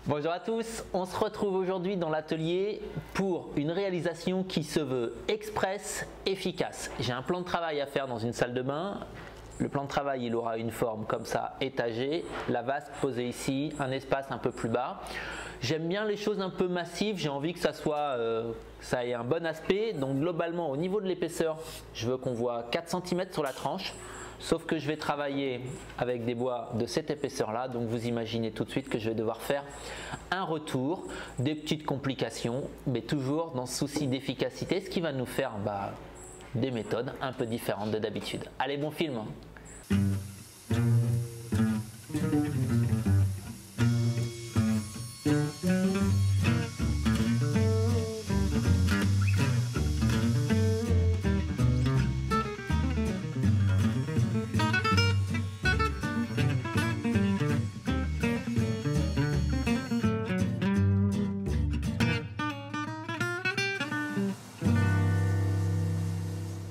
Bonjour à tous, on se retrouve aujourd'hui dans l'atelier pour une réalisation qui se veut express, efficace. J'ai un plan de travail à faire dans une salle de bain. Le plan de travail, il aura une forme comme ça, étagée, la vasque posée ici, un espace un peu plus bas. J'aime bien les choses un peu massives, j'ai envie que ça ait un bon aspect. Donc globalement, au niveau de l'épaisseur, je veux qu'on voit 4 cm sur la tranche. Sauf que je vais travailler avec des bois de cette épaisseur-là, donc vous imaginez tout de suite que je vais devoir faire un retour, des petites complications, mais toujours dans ce souci d'efficacité, ce qui va nous faire des méthodes un peu différentes de d'habitude. Allez, bon film!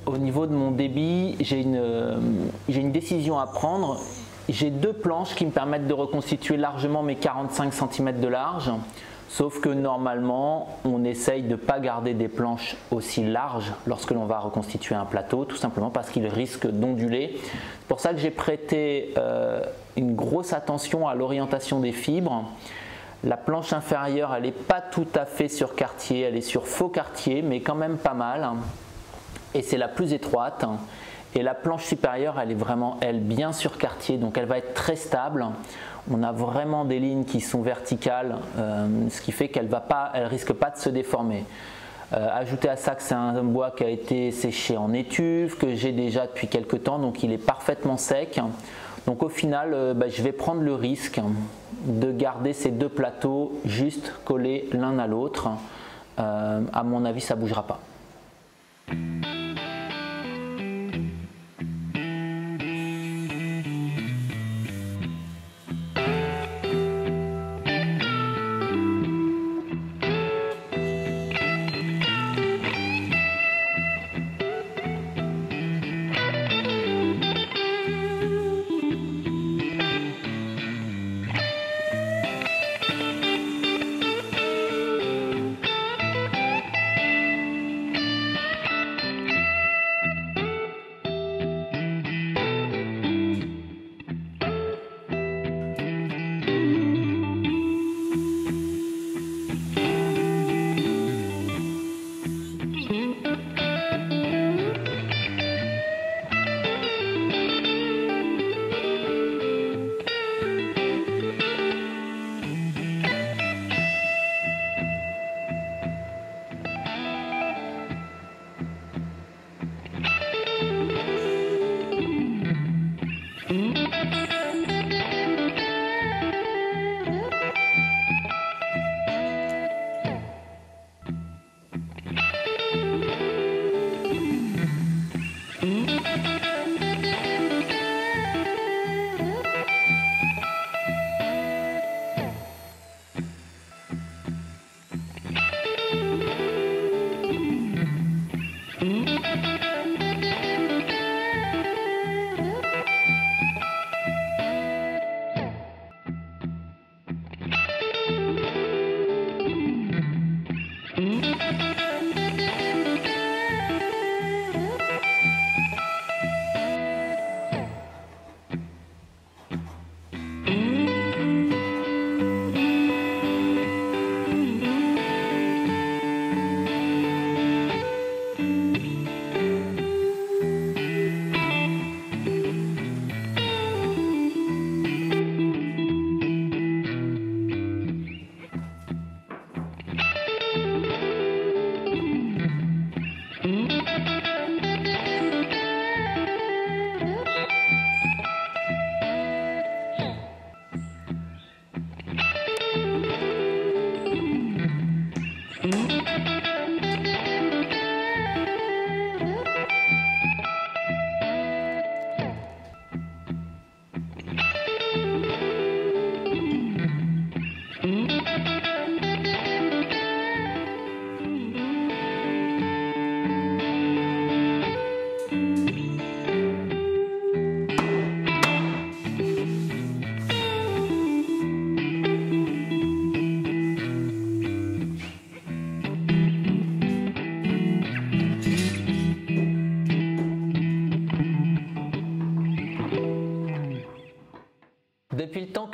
Au niveau de mon débit, j'ai une décision à prendre. J'ai deux planches qui me permettent de reconstituer largement mes 45 cm de large. Sauf que normalement, on essaye de ne pas garder des planches aussi larges lorsque l'on va reconstituer un plateau, tout simplement parce qu'il risque d'onduler. C'est pour ça que j'ai prêté une grosse attention à l'orientation des fibres. La planche inférieure, elle n'est pas tout à fait sur quartier, elle est sur faux quartier, mais quand même pas mal. Et c'est la plus étroite. Et la planche supérieure, elle est vraiment, elle, bien sur quartier, donc elle va être très stable. On a vraiment des lignes qui sont verticales, ce qui fait qu'elle ne risque pas de se déformer. Ajoutez à ça que c'est un bois qui a été séché en étuve, que j'ai déjà depuis quelques temps, donc il est parfaitement sec. Donc au final, je vais prendre le risque de garder ces deux plateaux juste collés l'un à l'autre. À mon avis, ça ne bougera pas.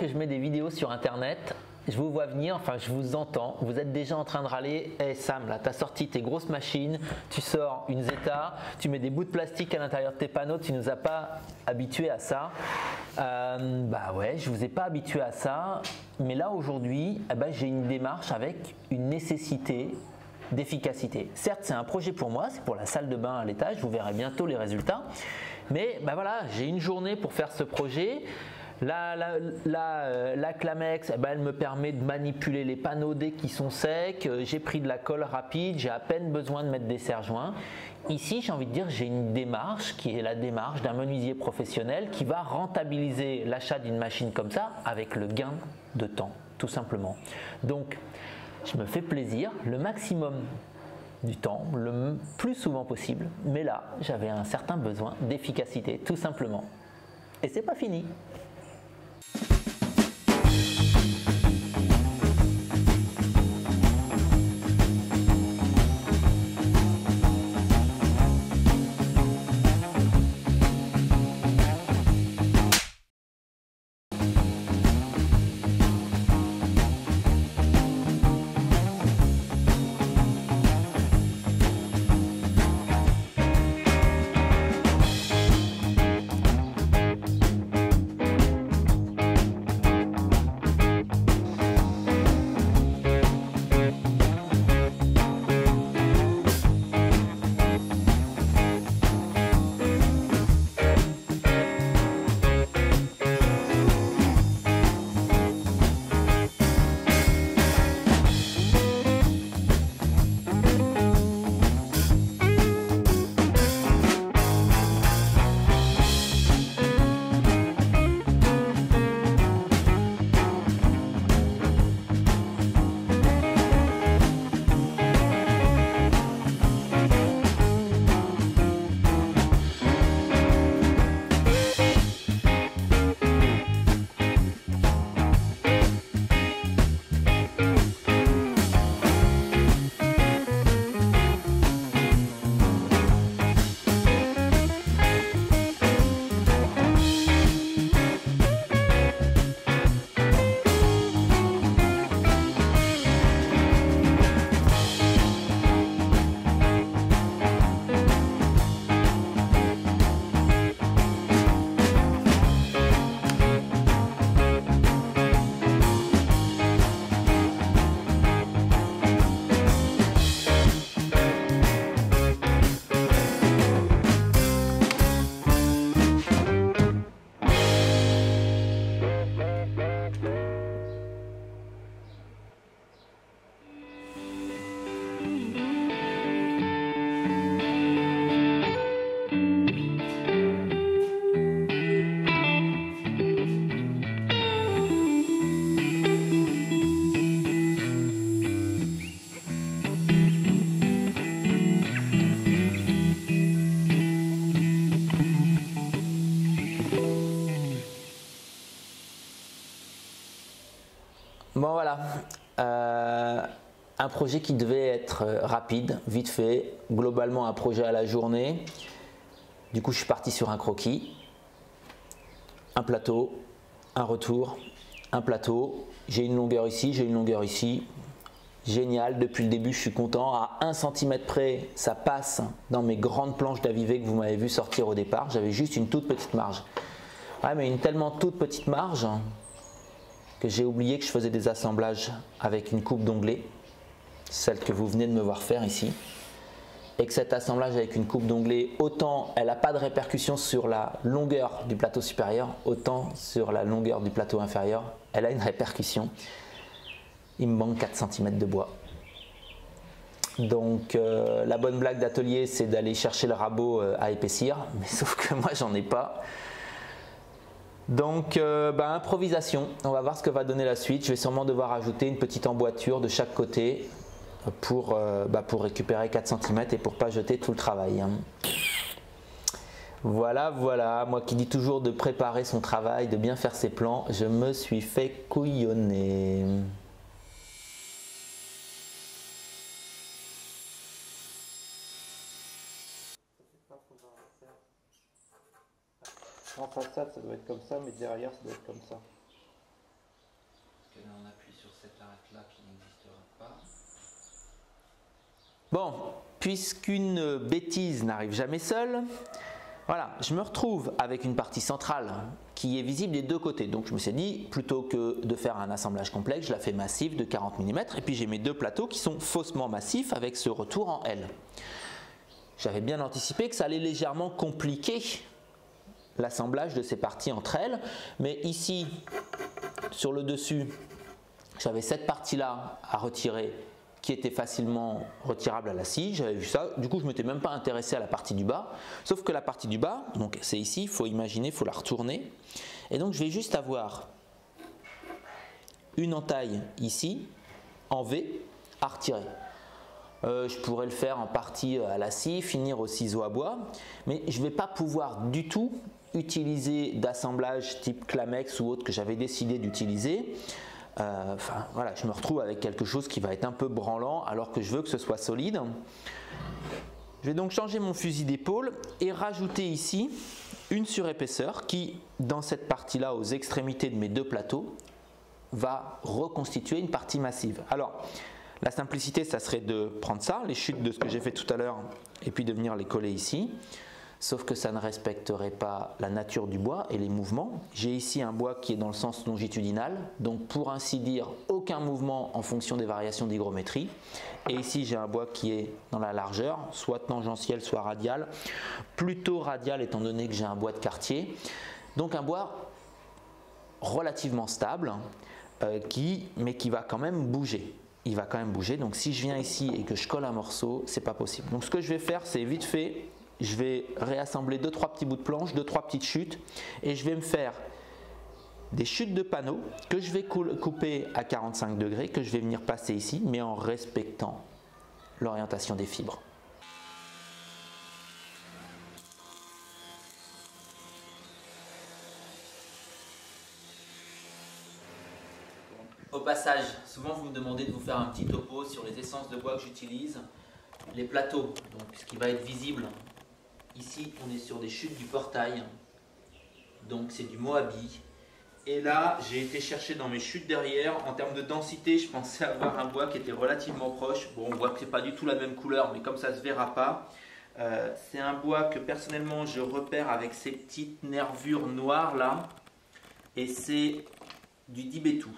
que je mets des vidéos sur internet, je vous vois venir, enfin je vous entends, vous êtes déjà en train de râler. Hey Sam, là tu as sorti tes grosses machines, tu sors une Zeta, tu mets des bouts de plastique à l'intérieur de tes panneaux, tu nous as pas habitués à ça. Bah ouais, je vous ai pas habitué à ça, mais là aujourd'hui, j'ai une démarche avec une nécessité d'efficacité. Certes, c'est un projet pour moi, c'est pour la salle de bain à l'étage, vous verrez bientôt les résultats, mais voilà, j'ai une journée pour faire ce projet. La Clamex, elle me permet de manipuler les panneaux dès qu'ils sont secs. J'ai pris de la colle rapide, j'ai à peine besoin de mettre des serre-joints. Ici, j'ai envie de dire, j'ai une démarche qui est la démarche d'un menuisier professionnel qui va rentabiliser l'achat d'une machine comme ça avec le gain de temps, tout simplement. Donc, je me fais plaisir, le maximum du temps, le plus souvent possible. Mais là, j'avais un certain besoin d'efficacité, tout simplement. Et c'est pas fini. Bon voilà, un projet qui devait être rapide, vite fait, globalement un projet à la journée. Du coup je suis parti sur un croquis, un plateau, un retour, un plateau, j'ai une longueur ici, j'ai une longueur ici. Génial, depuis le début je suis content, à 1 cm près ça passe dans mes grandes planches d'Avivé que vous m'avez vu sortir au départ, j'avais juste une toute petite marge. Ouais, mais une tellement toute petite marge que j'ai oublié que je faisais des assemblages avec une coupe d'onglet, celle que vous venez de me voir faire ici, et que cet assemblage avec une coupe d'onglet, autant elle n'a pas de répercussion sur la longueur du plateau supérieur, autant sur la longueur du plateau inférieur, elle a une répercussion. Il me manque 4 cm de bois. Donc la bonne blague d'atelier, c'est d'aller chercher le rabot à épaissir, mais sauf que moi j'en ai pas. Donc improvisation, on va voir ce que va donner la suite. Je vais sûrement devoir ajouter une petite emboîture de chaque côté pour récupérer 4 cm et pour pas jeter tout le travail. Hein. Voilà, moi qui dis toujours de préparer son travail, de bien faire ses plans, je me suis fait couillonner. En façade ça doit être comme ça, mais derrière ça doit être comme ça. là qui n'existera pas. Bon, puisqu'une bêtise n'arrive jamais seule, voilà, je me retrouve avec une partie centrale qui est visible des deux côtés. Donc je me suis dit, plutôt que de faire un assemblage complexe, je la fais massive de 40 mm. Et puis j'ai mes deux plateaux qui sont faussement massifs avec ce retour en L. J'avais bien anticipé que ça allait légèrement compliquer l'assemblage de ces parties entre elles. Mais ici, sur le dessus, j'avais cette partie-là à retirer qui était facilement retirable à la scie, j'avais vu ça, du coup je ne m'étais même pas intéressé à la partie du bas, sauf que la partie du bas, donc c'est ici, il faut imaginer, il faut la retourner, et donc je vais juste avoir une entaille ici, en V, à retirer. Je pourrais le faire en partie à la scie, finir au ciseau à bois, mais je ne vais pas pouvoir du tout utiliser d'assemblage type Clamex ou autre que j'avais décidé d'utiliser. Enfin voilà, je me retrouve avec quelque chose qui va être un peu branlant alors que je veux que ce soit solide. Je vais donc changer mon fusil d'épaule et rajouter ici une surépaisseur qui, dans cette partie-là, aux extrémités de mes deux plateaux, va reconstituer une partie massive. Alors, la simplicité, ça serait de prendre ça, les chutes de ce que j'ai fait tout à l'heure, et puis de venir les coller ici. Sauf que ça ne respecterait pas la nature du bois et les mouvements. J'ai ici un bois qui est dans le sens longitudinal, donc pour ainsi dire, aucun mouvement en fonction des variations d'hygrométrie. Et ici, j'ai un bois qui est dans la largeur, soit tangentiel, soit radial. Plutôt radial étant donné que j'ai un bois de quartier. Donc un bois relativement stable, mais qui va quand même bouger. Il va quand même bouger, donc si je viens ici et que je colle un morceau, c'est pas possible. Donc ce que je vais faire, c'est vite fait, je vais réassembler 2-3 petits bouts de planche, 2-3 petites chutes et je vais me faire des chutes de panneaux que je vais couper à 45 degrés, que je vais venir placer ici, mais en respectant l'orientation des fibres. Au passage, souvent vous me demandez de vous faire un petit topo sur les essences de bois que j'utilise. Les plateaux, donc ce qui va être visible. Ici, on est sur des chutes du portail, donc c'est du Moabi. Et là, j'ai été chercher dans mes chutes derrière. En termes de densité, je pensais avoir un bois qui était relativement proche. Bon, on voit que c'est pas du tout la même couleur, mais comme ça se verra pas. C'est un bois que personnellement je repère avec ces petites nervures noires là. Et c'est du Dibétou.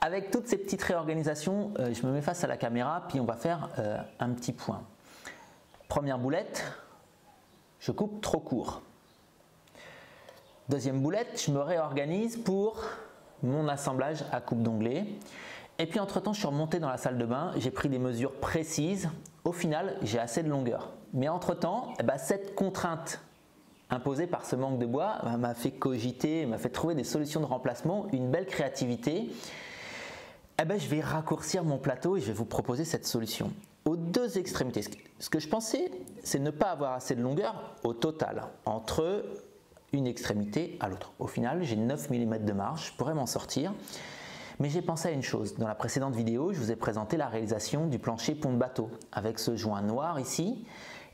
avec toutes ces petites réorganisations, je me mets face à la caméra, puis on va faire un petit point. Première boulette, je coupe trop court. Deuxième boulette, je me réorganise pour mon assemblage à coupe d'onglet. Et puis entre temps, je suis remonté dans la salle de bain, j'ai pris des mesures précises. Au final, j'ai assez de longueur. Mais entre temps, cette contrainte imposée par ce manque de bois m'a fait cogiter, m'a fait trouver des solutions de remplacement, une belle créativité. Je vais raccourcir mon plateau et je vais vous proposer cette solution. Aux deux extrémités, ce que je pensais, c'est ne pas avoir assez de longueur au total, entre une extrémité à l'autre. Au final, j'ai 9 mm de marge, je pourrais m'en sortir. Mais j'ai pensé à une chose. Dans la précédente vidéo, je vous ai présenté la réalisation du plancher pont de bateau avec ce joint noir ici,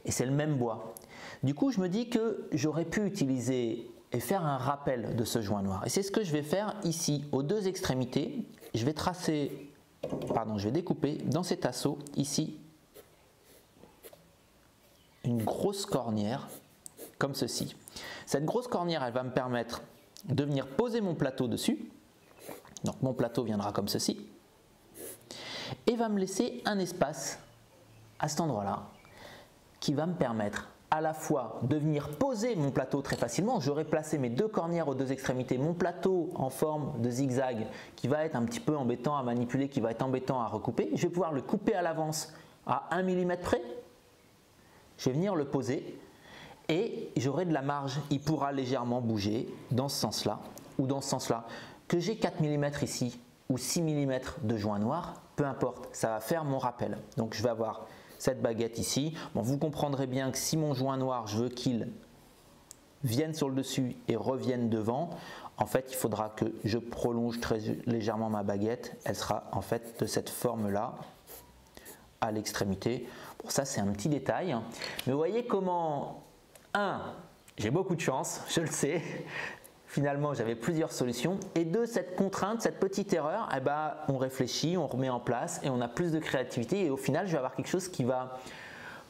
et c'est le même bois. Du coup, je me dis que j'aurais pu utiliser et faire un rappel de ce joint noir. Et c'est ce que je vais faire ici, aux deux extrémités. Je vais je vais découper dans cet assaut ici une grosse cornière comme ceci. Cette grosse cornière, elle va me permettre de venir poser mon plateau dessus. Donc mon plateau viendra comme ceci et va me laisser un espace à cet endroit-là qui va me permettre à la fois de venir poser mon plateau très facilement. J'aurai placé mes deux cornières aux deux extrémités, mon plateau en forme de zigzag qui va être un petit peu embêtant à manipuler, qui va être embêtant à recouper. Je vais pouvoir le couper à l'avance à 1 mm près. Je vais venir le poser et j'aurai de la marge. Il pourra légèrement bouger dans ce sens-là ou dans ce sens-là. Que j'ai 4 mm ici ou 6 mm de joint noir, peu importe, ça va faire mon rappel. Donc je vais avoir cette baguette ici. Bon, vous comprendrez bien que si mon joint noir, je veux qu'il vienne sur le dessus et revienne devant, en fait, il faudra que je prolonge très légèrement ma baguette. Elle sera en fait de cette forme-là à l'extrémité. Bon, ça, c'est un petit détail. Mais vous voyez comment, j'ai beaucoup de chance, je le sais. Finalement, j'avais plusieurs solutions. Et deux, cette contrainte, cette petite erreur, on réfléchit, on remet en place et on a plus de créativité. Et au final, je vais avoir quelque chose qui va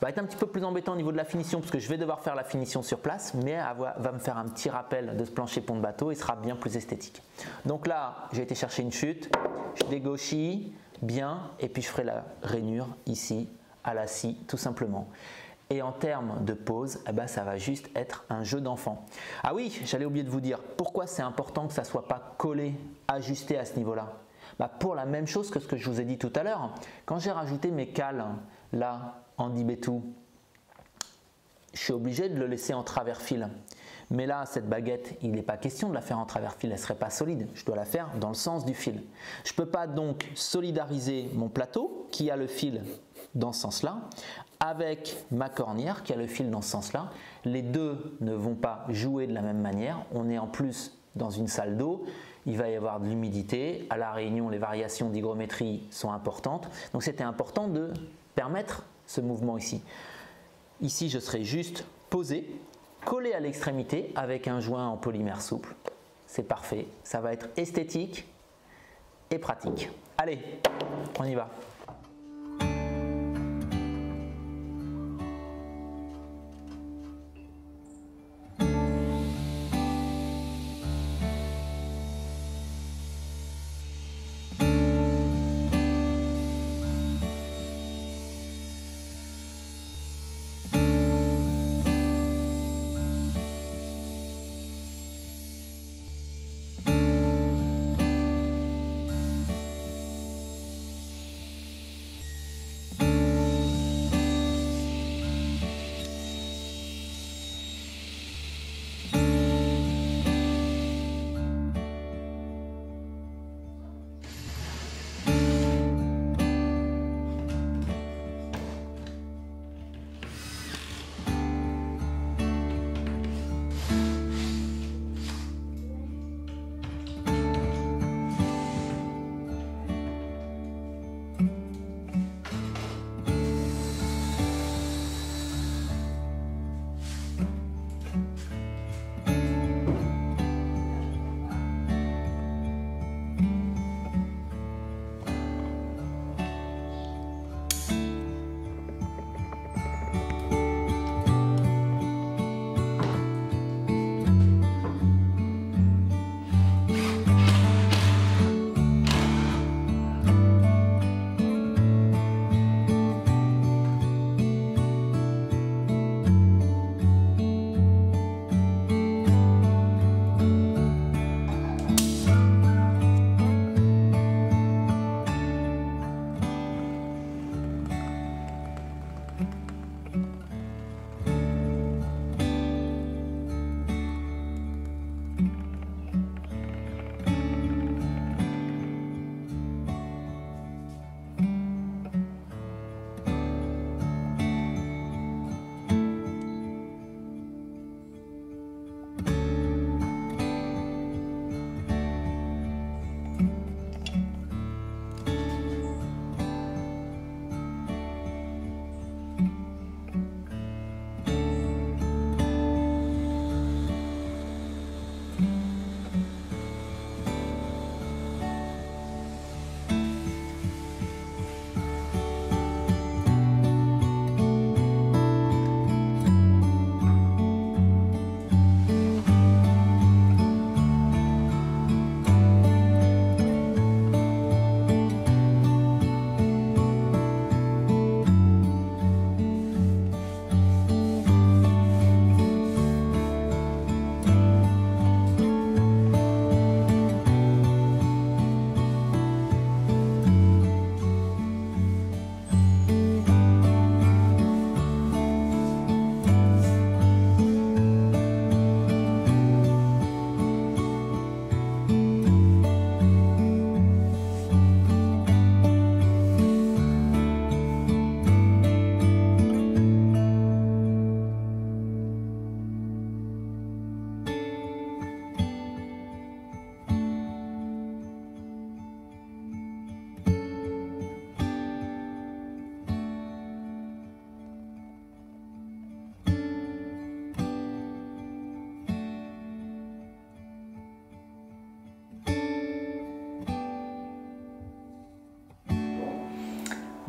être un petit peu plus embêtant au niveau de la finition parce que je vais devoir faire la finition sur place, mais va me faire un petit rappel de ce plancher pont de bateau et sera bien plus esthétique. Donc là, j'ai été chercher une chute, je dégauchis bien et puis je ferai la rainure ici à la scie tout simplement. Et en termes de pose, ça va juste être un jeu d'enfant. Ah oui, j'allais oublier de vous dire, pourquoi c'est important que ça ne soit pas collé, ajusté à ce niveau-là? Pour la même chose que ce que je vous ai dit tout à l'heure. Quand j'ai rajouté mes cales, là, en Dibetou, je suis obligé de le laisser en travers fil. Mais là, cette baguette, il n'est pas question de la faire en travers fil, elle ne serait pas solide. Je dois la faire dans le sens du fil. Je ne peux pas donc solidariser mon plateau qui a le fil dans ce sens-là avec ma cornière qui a le fil dans ce sens-là. Les deux ne vont pas jouer de la même manière. On est en plus dans une salle d'eau, il va y avoir de l'humidité. À La Réunion, les variations d'hygrométrie sont importantes. Donc c'était important de permettre ce mouvement ici. Ici, je serai juste posé, collé à l'extrémité avec un joint en polymère souple. C'est parfait, ça va être esthétique et pratique. Allez, on y va.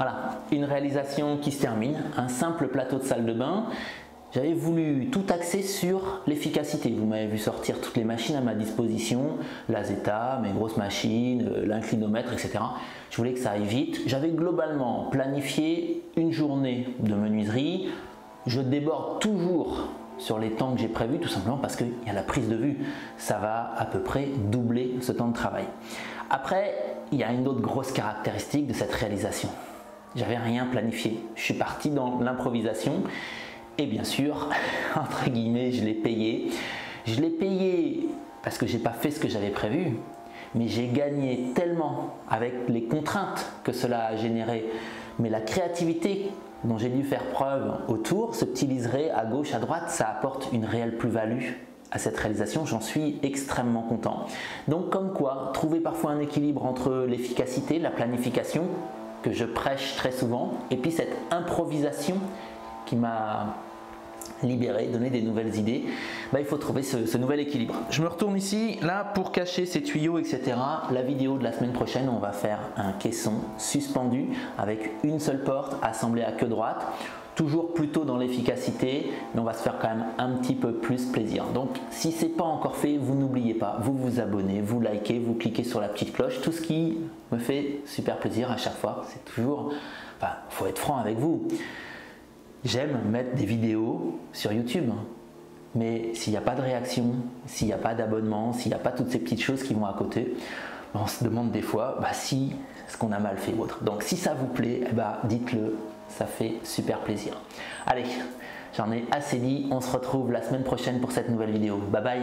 Voilà, une réalisation qui se termine, un simple plateau de salle de bain. J'avais voulu tout axer sur l'efficacité. Vous m'avez vu sortir toutes les machines à ma disposition, la Zeta, mes grosses machines, l'inclinomètre, etc. Je voulais que ça aille vite. J'avais globalement planifié une journée de menuiserie. Je déborde toujours sur les temps que j'ai prévus, tout simplement parce qu'il y a la prise de vue. Ça va à peu près doubler ce temps de travail. Après, il y a une autre grosse caractéristique de cette réalisation. J'avais rien planifié. Je suis parti dans l'improvisation. Et bien sûr, entre guillemets, je l'ai payé. Je l'ai payé parce que j'ai pas fait ce que j'avais prévu, mais j'ai gagné tellement avec les contraintes que cela a généré. Mais la créativité dont j'ai dû faire preuve autour, ce petit liseré à gauche, à droite, ça apporte une réelle plus-value à cette réalisation. J'en suis extrêmement content. Donc comme quoi, trouver parfois un équilibre entre l'efficacité, la planification, que je prêche très souvent, et puis cette improvisation qui m'a libéré, donné des nouvelles idées, il faut trouver ce nouvel équilibre. Je me retourne ici, là pour cacher ces tuyaux, etc. La vidéo de la semaine prochaine, on va faire un caisson suspendu avec une seule porte assemblée à queue droite. Toujours plutôt dans l'efficacité, mais on va se faire quand même un petit peu plus plaisir. Donc si ce n'est pas encore fait, vous n'oubliez pas, vous vous abonnez, vous likez, vous cliquez sur la petite cloche, tout ce qui me fait super plaisir à chaque fois. C'est toujours, faut être franc avec vous. J'aime mettre des vidéos sur YouTube, mais s'il n'y a pas de réaction, s'il n'y a pas d'abonnement, s'il n'y a pas toutes ces petites choses qui vont à côté, on se demande des fois si ce qu'on a mal fait ou autre. Donc si ça vous plaît, dites-le, ça fait super plaisir. Allez, j'en ai assez dit, on se retrouve la semaine prochaine pour cette nouvelle vidéo. Bye bye.